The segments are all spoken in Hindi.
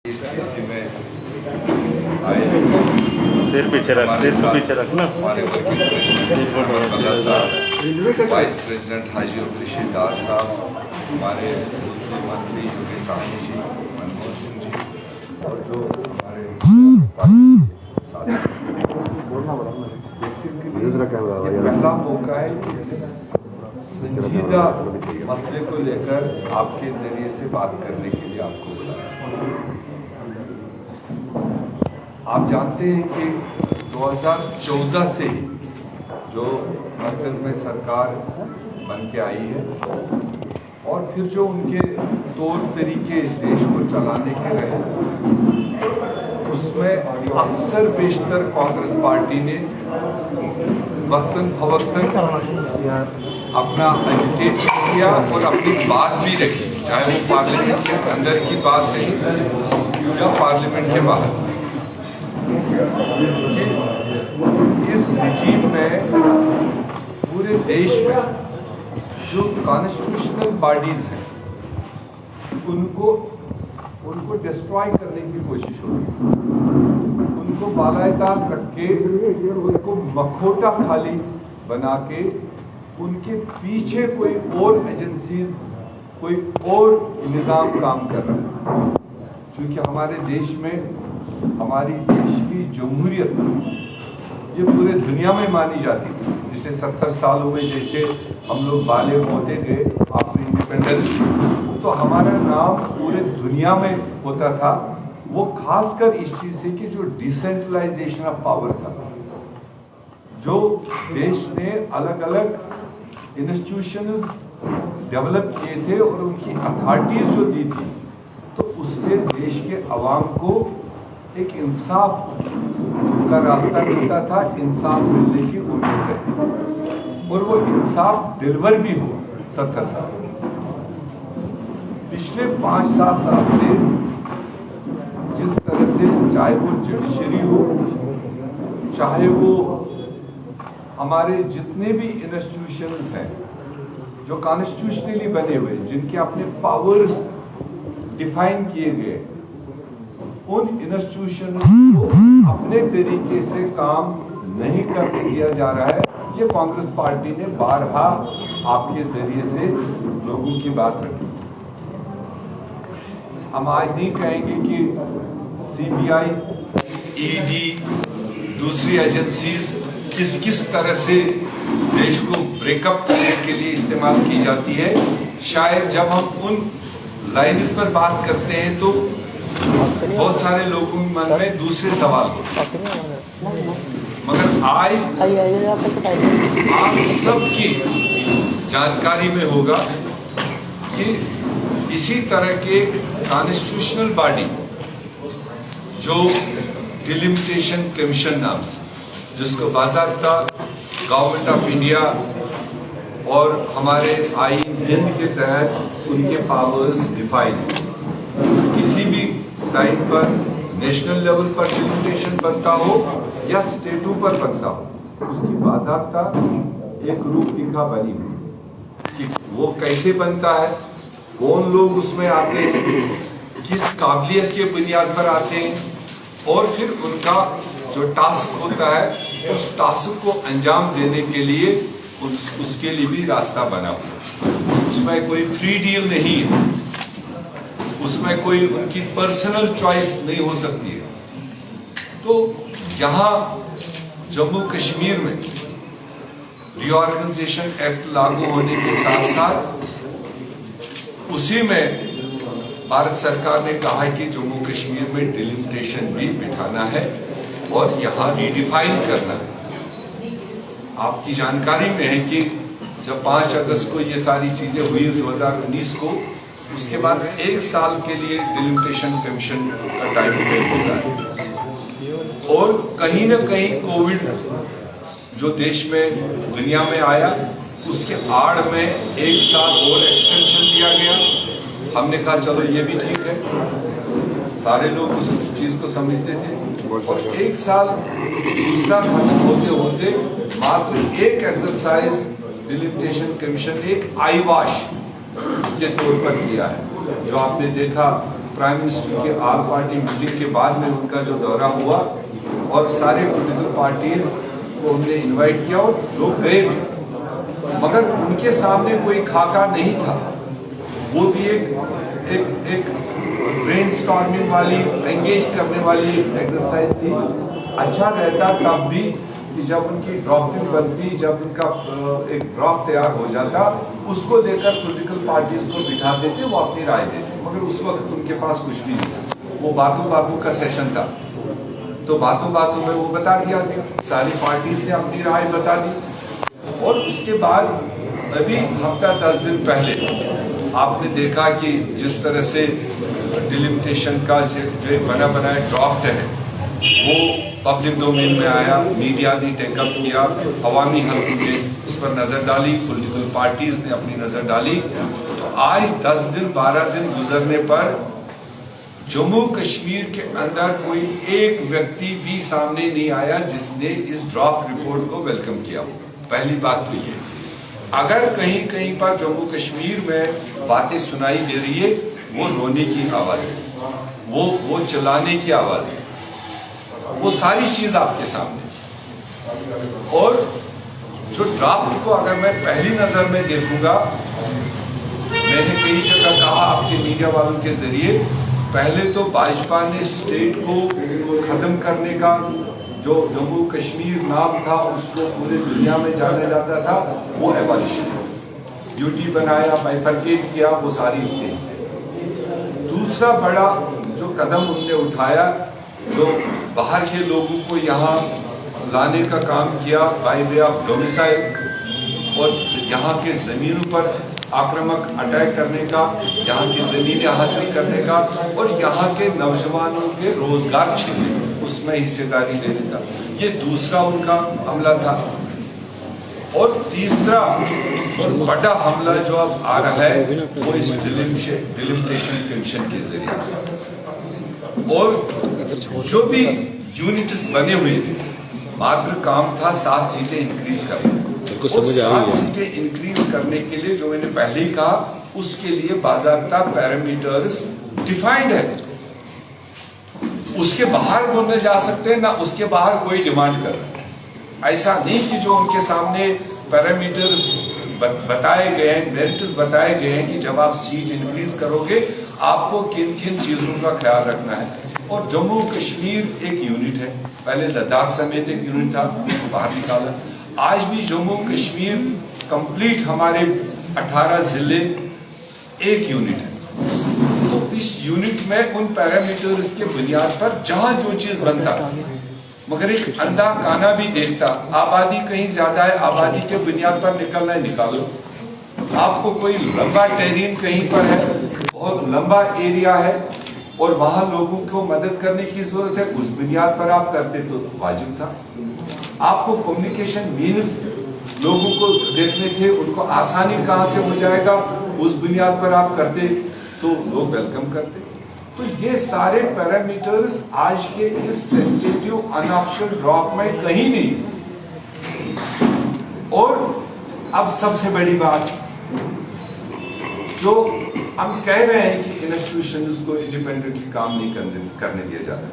इस किसी में आए सिर पीछे रख, सिर पीछे रखना। हमारे वर्किंग प्रेसिडेंट साहब, वाइस प्रेसिडेंट हाजी अब्दुल डार साहब, हमारे दूसरे मंत्री योगेश साहनी जी, मनमोहन सिंह जी, और जो हमारे ये पहला मौका है कि संजीदा मसले को लेकर आपके जरिए से बात करने के लिए आपको बुलाया। आप जानते हैं कि 2014 से ही जो मरकज में सरकार बन के आई है और फिर जो उनके तौर तरीके देश को चलाने के रहे, उसमें अक्सर बेशतर कांग्रेस पार्टी ने वक्तन फवक्तन अपना एजिटेट किया और अपनी बात भी रखी, चाहे वो पार्लियामेंट के अंदर की बात है या पार्लियामेंट के बाहर। इस रिजीम में पूरे देश में जो कॉन्स्टिट्यूशनल बॉडीज हैं उनको डिस्ट्रॉय करने की कोशिश हो रही है, उनको बालायताक रख के, उनको मखोटा खाली बना के, उनके पीछे कोई और एजेंसीज, कोई और निजाम काम कर रहा है। क्योंकि हमारे देश में हमारी देश की जमहूरियत ये पूरे दुनिया में मानी जाती थी। पिछले 70 सालों में जैसे हम लोग बालिग होते गए आफ्टर इंडिपेंडेंस, तो हमारा नाम पूरे दुनिया में होता था। वो खासकर इस चीज से कि जो डिसेंट्रलाइजेशन ऑफ पावर था, जो देश ने अलग अलग इंस्टीट्यूशंस डेवलप किए थे और उनकी अथॉरिटीज जो दी थी, तो उससे देश के अवाम को एक इंसाफ का रास्ता मिलता था, इंसाफ मिलने की उम्मीद रहती और वो इंसाफ डिलीवर भी हुआ 70 साल। पिछले 5-7 साल से जिस तरह से, चाहे वो जुडिशरी हो, चाहे वो हमारे जितने भी इंस्टीट्यूशंस हैं जो कॉन्स्टिट्यूशनली बने हुए, जिनके अपने पावर्स डिफाइन किए गए, उन इंस्टीट्यूशन को अपने तरीके से काम नहीं करने दिया जा रहा है। ये कांग्रेस पार्टी ने बारहा आपके जरिए से लोगों की बात रखी। हम आज नहीं कहेंगे कि सीबीआई, ईडी, दूसरी एजेंसीज किस तरह से देश को ब्रेकअप करने के लिए इस्तेमाल की जाती है। शायद जब हम उन लाइन्स पर बात करते हैं तो बहुत सारे लोगों के मन में दूसरे सवाल होते हैं, मगर आज आप सबकी जानकारी में होगा कि इसी तरह के कॉन्स्टिट्यूशनल बॉडी जो डिलिमिटेशन कमीशन नाम से, जिसको बाज़ाब्ता गवर्नमेंट ऑफ इंडिया और हमारे आईन हिंद के तहत उनके पावर्स डिफाइन, किसी भी टाइम पर नेशनल लेवल पर डिलिमिटेशन बनता हो या स्टेटों पर बनता हो, उसकी बाज़ाब्ता एक रूपरेखा बनी हुई कि वो कैसे बनता है, कौन लोग उसमें आते हैं, किस काबिलियत के बुनियाद पर आते हैं, और फिर उनका जो टास्क होता है उस टास्क को अंजाम देने के लिए उसके लिए भी रास्ता बना हुआ। उसमें कोई फ्री डील नहीं है, उसमें कोई उनकी पर्सनल चॉइस नहीं हो सकती है। तो यहाँ जम्मू कश्मीर में रीऑर्गेनाइजेशन एक्ट लागू होने के साथ साथ उसी में भारत सरकार ने कहा है कि जम्मू कश्मीर में डिलिमिटेशन भी बिठाना है और यहाँ रीडिफाइन करना है। आपकी जानकारी में है कि जब 5 अगस्त को ये सारी चीजें हुई 2019 को, उसके बाद 1 साल के लिए डिलिमिटेशन कमीशन का टाइम पीरियड होता है और कहीं ना कहीं कोविड जो देश में दुनिया में आया, उसके आड़ में 1 साल और एक्सटेंशन दिया गया। हमने कहा चलो ये भी ठीक है, सारे लोग उस चीज को समझते थे और 1 साल दूसरा खत्म होते होते मात्र एक एक्सरसाइज डिलिमिटेशन कमीशन, एक आई वॉश के तौर पर किया है। जो आपने देखा प्राइम मिनिस्टर के ऑल पार्टी मीटिंग के बाद में उनका जो दौरा हुआ और सारे पॉलिटिकल पार्टीज को हमने इनवाइट किया और लोग गए भी, मगर उनके सामने कोई खाका नहीं था। वो भी एक ब्रेनस्टॉर्मिंग वाली, एंगेज करने वाली एक्सरसाइज थी। अच्छा रहता तब भी कि जब उनकी ड्राफ्टिंग बनती, जब उनका एक ड्राफ्ट तैयार हो जाता, उसको लेकर पॉलिटिकल पार्टीज को बिठा देते, वो अपनी राय देते, मगर उस वक्त उनके पास कुछ भी नहीं था। वो बातों बातों का सेशन था, तो बातों बातों में वो बता दिया गया, सारी पार्टीज ने अपनी राय बता दी। और उसके बाद अभी हफ्ता 10 दिन पहले आपने देखा कि जिस तरह से डिलिमिटेशन का जो एक बना बनाया ड्राफ्ट है वो पब्लिक डोमेन में आया, मीडिया ने टेकअप किया, अवामी हल्कों ने उस पर नजर डाली, पॉलिटिकल पार्टीज ने अपनी नजर डाली। तो आज 10 दिन 12 दिन गुजरने पर जम्मू कश्मीर के अंदर कोई एक व्यक्ति भी सामने नहीं आया जिसने इस ड्राफ्ट रिपोर्ट को वेलकम किया। पहली बात तो ये, अगर कहीं कहीं पर जम्मू कश्मीर में बातें सुनाई दे रही है, वो रोने की आवाज है, वो चिल्लाने की आवाज है, वो सारी चीज आपके सामने। और जो ड्राफ्ट को अगर मैं पहली नजर में देखूंगा, मैंने कई जगह कहा आपके मीडिया वालों के जरिए, पहले तो भाजपा ने स्टेट को खत्म करने का जो जम्मू कश्मीर नाम था उसको पूरे दुनिया में जाना जाता था, वो एबॉलिशन, यूटी बनाया, बाइफरकेट किया, वो सारी उसके हिस्से। दूसरा बड़ा जो कदम उन्होंने उठाया, जो बाहर के लोगों को यहाँ लाने का काम किया बाय वे ऑफ डोमिसाइल, और यहाँ के जमीनों पर आक्रामक अटैक करने का, यहाँ की जमीनें हासिल करने का, और यहाँ के नौजवानों के रोजगार छीनने उसमें हिस्सेदारी लेने का, ये दूसरा उनका हमला था। और तीसरा और बड़ा हमला जो अब आ रहा है वो इस डिलिमिटेशन कमीशन के जरिए। और जो भी यूनिट्स बने हुए थे, मात्र काम था 7 सीटें इंक्रीज करना। और 7 सीटें इंक्रीज करने के लिए जो मैंने पहले ही कहा, उसके लिए बाज़ाब्ता पैरामीटर्स डिफाइंड है, उसके बाहर बोलने जा सकते हैं ना, उसके बाहर कोई डिमांड कर रहा है। ऐसा नहीं कि जो उनके सामने पैरामीटर्स बताए गए हैं, मेरिट्स बताए गए हैं कि जब आप सीट इंक्रीज करोगे आपको किन किन चीजों का ख्याल रखना है। और जम्मू कश्मीर एक यूनिट है, पहले लद्दाख समेत एक यूनिट था, बाहर निकाला। आज भी जम्मू कश्मीर कंप्लीट हमारे 18 जिले एक यूनिट है। तो इस यूनिट में उन पैरामीटर्स के बुनियाद पर जहां जो चीज बनता, मगर एक अंधा काना भी देखता, आबादी कहीं ज्यादा है, आबादी के बुनियाद पर निकलना है, निकालो। आपको कोई लंबा टेरिन कहीं पर है, बहुत लंबा एरिया है और वहां लोगों को मदद करने की जरूरत है, उस बुनियाद पर आप करते तो वाजिब था। आपको कम्युनिकेशन मीन्स लोगों को देखने थे, उनको आसानी कहां से हो जाएगा, उस बुनियाद पर आप करते तो लोग वेलकम करते। तो ये सारे पैरामीटर्स आज के इस टेंटेटिव अनऑफिशियल ड्रॉप में कहीं नहीं। और अब सबसे बड़ी बात, जो हम कह रहे हैं कि इंस्टीट्यूशंस को इंडिपेंडेंटली काम नहीं करने दिया जा रहा,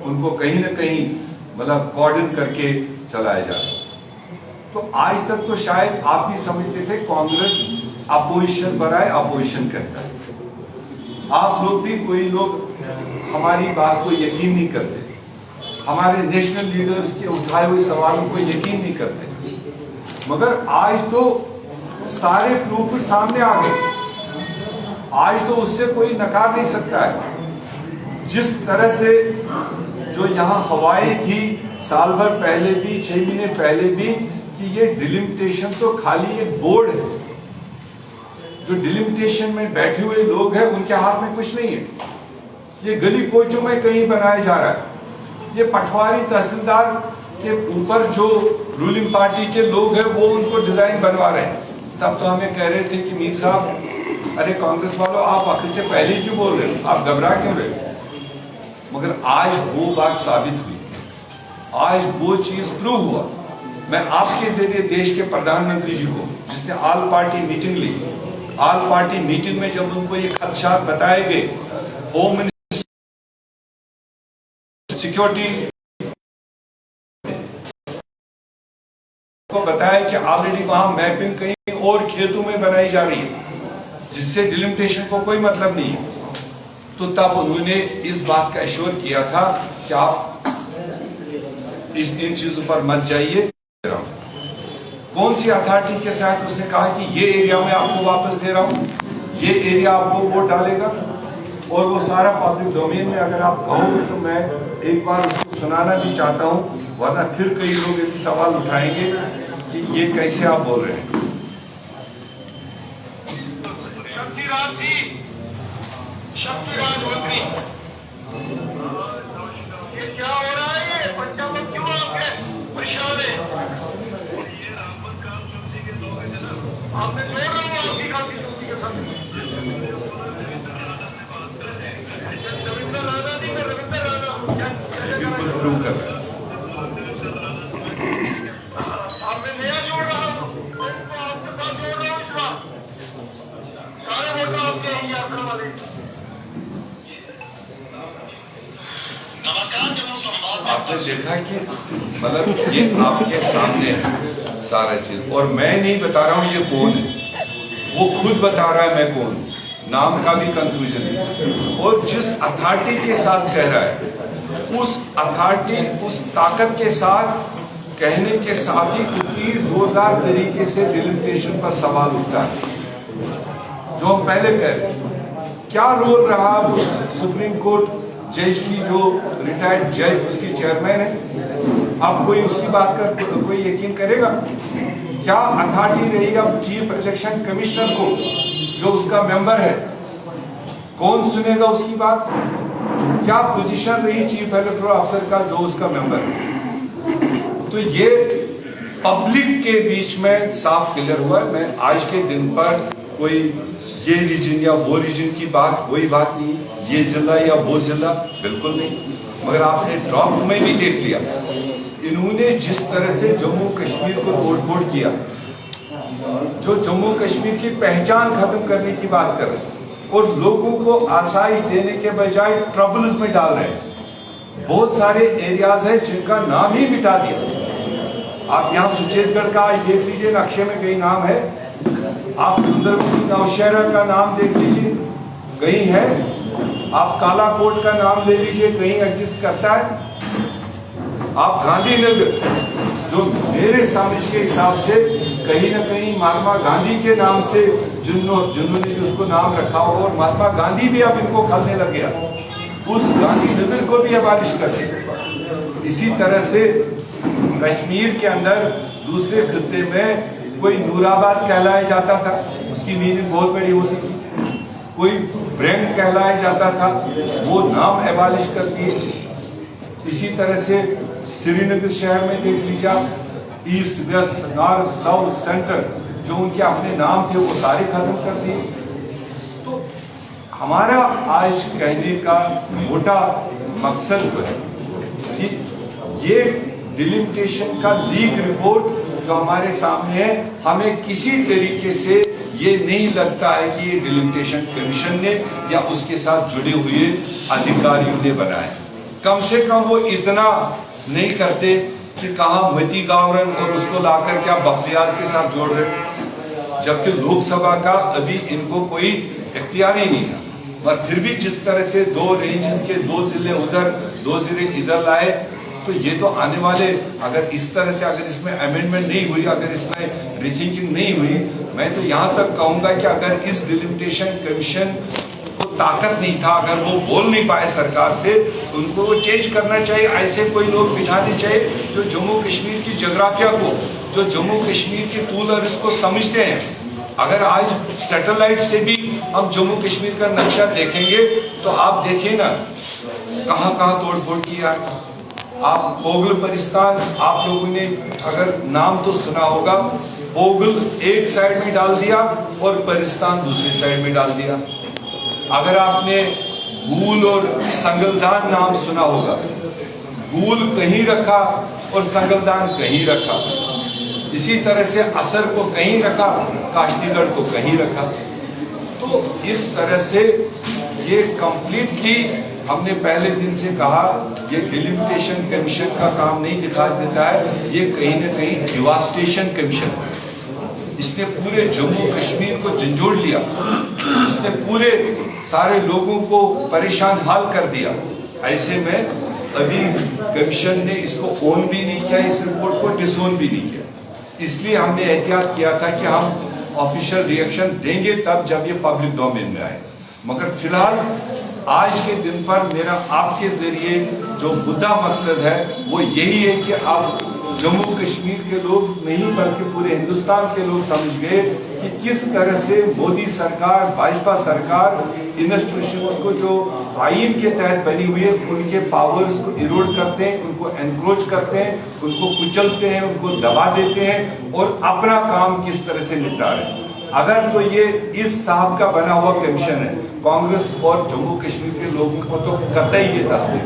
उनको कहीं ना कहीं मतलब कोऑर्डिनेट करके चलाया जा रहा। तो आज तक तो शायद आप भी समझते थे कांग्रेस अपोजिशन बनाए, अपोजिशन कहता है। आप लोग भी, कोई लोग हमारी बात को यकीन नहीं करते, हमारे नेशनल लीडर्स के उठाए हुए सवालों को यकीन नहीं करते, मगर आज तो सारे प्रूफ सामने आ गए। आज तो उससे कोई नकार नहीं सकता है। जिस तरह से जो यहाँ हवाएं थी साल भर पहले भी, 6 महीने पहले भी, कि ये डिलिमिटेशन तो खाली एक बोर्ड है, जो डिलिमिटेशन में बैठे हुए लोग हैं उनके हाथ में कुछ नहीं है, ये गली कोचों में कहीं बनाया जा रहा है। ये पटवारी तहसीलदार के ऊपर जो रूलिंग पार्टी के लोग हैं वो उनको डिजाइन बनवा रहे हैं। तब तो हमें कह रहे थे कि मीर साहब, अरे कांग्रेस वालों, आप आखिर से पहले ही क्यों बोल रहे हो, आप घबरा क्यों रहे हो? मगर आज वो बात साबित हुई, आज वो चीज प्रूव हुआ। मैं आपके जरिए देश के प्रधानमंत्री जी को, जिसने ऑल पार्टी मीटिंग ली, ऑल पार्टी मीटिंग में जब उनको ये खदशात बताए गए होम मिनिस्टर सिक्योरिटी को बताया कि ऑलरेडी वहां मैपिंग कहीं और खेतों में बनाई जा रही है, जिससे डिलिमिटेशन को कोई मतलब नहीं है। तो तब उन्होंने इस बात का एश्योर किया था कि आप इन चीजों पर मत जाइए। कौन सी अथॉरिटी के साथ उसने कहा कि ये एरिया मैं आपको वापस दे रहा हूं, ये एरिया आपको वोट डालेगा, और वो सारा पब्लिक डोमेन में अगर आप कहोगे तो मैं एक बार उसको सुनाना भी चाहता हूं, वरना फिर कई लोग ये सवाल उठाएंगे कि ये कैसे आप बोल रहे हैं। शक्तिराज मंत्री, ये क्या हो रहा है? ये पंजाब में क्यों आपके परेशान है? आपने जोड़ रहा हूँ आपकी खाती शक्ति के साथ। रविंद्र राणा नहीं, मैं रविंद्र राणा बिल्कुल प्रूव कर रहा है। आपने नया जोड़ रहा हूँ, आपके साथ जोड़ रहा हूँ इस बार। सारे वोटर आपके ही यात्रा वाले। आपने देखा कि मतलब ये आपके सामने है सारा चीज, और मैं नहीं बता रहा हूं ये कौन है, वो खुद बता रहा है मैं कौन हूं, नाम का भी कंफ्यूजन है। और जिस अथॉरिटी के साथ कह रहा है, उस अथॉरिटी उस ताकत के साथ कहने के साथ ही इतनी जोरदार तरीके से डिलिमिटेशन पर सवाल उठता है। जो हम पहले कह रहे हैं, क्या रोल रहा उस सुप्रीम कोर्ट जज की, जो रिटायर्ड जज उसकी चेयरमैन है, अब कोई उसकी बात कर कोई यकीन करेगा? क्या अथॉरिटी रही अब चीफ इलेक्शन कमिश्नर को, जो उसका मेंबर है, कौन सुनेगा उसकी बात? क्या पोजीशन रही चीफ इलेक्टोरल ऑफिसर का, जो उसका मेंबर है? तो ये पब्लिक के बीच में साफ क्लियर हुआ है। मैं आज के दिन पर कोई ये रीजन या वो रीजन की बात, कोई बात नहीं, ये जिला या वो जिला, बिल्कुल नहीं। मगर आपने ड्रॉप में भी देख लिया, इन्होंने जिस तरह से जम्मू कश्मीर को तोड़-फोड़ किया, जो जम्मू कश्मीर की पहचान खत्म करने की बात कर रहे हैं और लोगों को आसाइश देने के बजाय ट्रबल्स में डाल रहे हैं। बहुत सारे एरियाज हैं जिनका नाम ही मिटा दिया। आप यहाँ सुचेतगढ़ का आज देख लीजिए, नक्शे में कई नाम है। आप सुंदरबनी नौशहरा का नाम देख लीजिए, कहीं है। आप कालाकोट का नाम ले लीजिए, कहीं एग्जिस्ट करता है। आप गांधीनगर, जो मेरे समझ के हिसाब से कहीं ना कहीं महात्मा गांधी के नाम से जिन्होंने उसको नाम रखा हो, और महात्मा गांधी भी अब इनको खलने लग गया, उस गांधीनगर को भी अबालिश करके। इसी तरह से कश्मीर के अंदर दूसरे खित्ते में कोई नूराबाद कहलाया जाता था, उसकी मीनिंग बहुत बड़ी होती थी। कोई ब्रेंग कहलाया जाता था, वो नाम एबालिश कर दिए। इसी तरह से श्रीनगर शहर में देख लीजिए, east west north south centre, जो उनके अपने नाम थे वो सारे खत्म कर दिए। तो हमारा आज कहने का मोटा मकसद जो है कि ये डिलिमिटेशन का लीक रिपोर्ट जो हमारे सामने है, हमें किसी तरीके से ये नहीं लगता है कि ये डिलिमिटेशन कमीशन ने या उसके साथ जुड़े हुए अधिकारियों ने बनाया। कम से कम वो इतना नहीं करते कि कहा मती गावरन और उसको लाकर क्या बख्तियार के साथ जोड़ रहे, जबकि लोकसभा का अभी इनको कोई इख्तियार ही नहीं था। पर फिर भी जिस तरह से 2 रेंजेस के 2 जिले उधर 2 जिले इधर लाए, तो ये तो आने वाले, अगर इस तरह से अगर इसमें अमेंडमेंट नहीं हुई, अगर इसमें रिथिंकिंग नहीं हुई, मैं तो यहाँ तक कहूंगा कि अगर इस डिलिमिटेशन कमीशन को ताकत नहीं था, अगर वो बोल नहीं पाए सरकार से, तो उनको वो चेंज करना चाहिए। ऐसे कोई लोग बिठाने चाहिए जो जम्मू कश्मीर की जोग्राफिया को, जो जम्मू कश्मीर की तूल और इसको समझते हैं। अगर आज सैटेलाइट से भी हम जम्मू कश्मीर का नक्शा देखेंगे तो आप देखिए ना कहाँ कहाँ तोड़ फोड़ किया। आप पोगल परिस्तान, आप लोगों ने अगर नाम तो सुना होगा, पोगल एक साइड में डाल दिया और परिस्तान दूसरी साइड में डाल दिया। अगर आपने गूल और संगलदान नाम सुना होगा, गूल कहीं रखा और संगलदान कहीं रखा। इसी तरह से असर को कहीं रखा, काश्तीगढ़ को कहीं रखा। तो इस तरह से ये कंप्लीटली हमने पहले दिन से कहा, ये डिलिमिटेशन कमीशन का काम नहीं दिखा देता है, ये कहीं ना कहीं डिवास्टेशन कमीशन है। इसने पूरे जम्मू कश्मीर को झंझोड़ लिया, इसने पूरे सारे लोगों को परेशान हाल कर दिया। ऐसे में अभी कमीशन ने इसको ओन भी नहीं किया, इस रिपोर्ट को डिसोन भी नहीं किया। इसलिए हमने एहतियात किया था कि हम ऑफिशियल रिएक्शन देंगे तब जब ये पब्लिक डोमेन में आए। मगर फिलहाल आज के दिन पर मेरा आपके जरिए जो मुद्दा मकसद है वो यही है कि आप जम्मू कश्मीर के लोग नहीं बल्कि पूरे हिंदुस्तान के लोग समझ गए कि किस तरह से मोदी सरकार, भाजपा सरकार इंस्टीट्यूशंस को जो आईन के तहत बनी हुई है उनके पावर्स को इरोड करते हैं, उनको एनक्रोच करते हैं, उनको कुचलते हैं, उनको दबा देते हैं और अपना काम किस तरह से निपटा रहे हैं। अगर तो ये इस साहब का बना हुआ कमीशन है, कांग्रेस और जम्मू कश्मीर के लोगों को तो कतई ये तस्लीम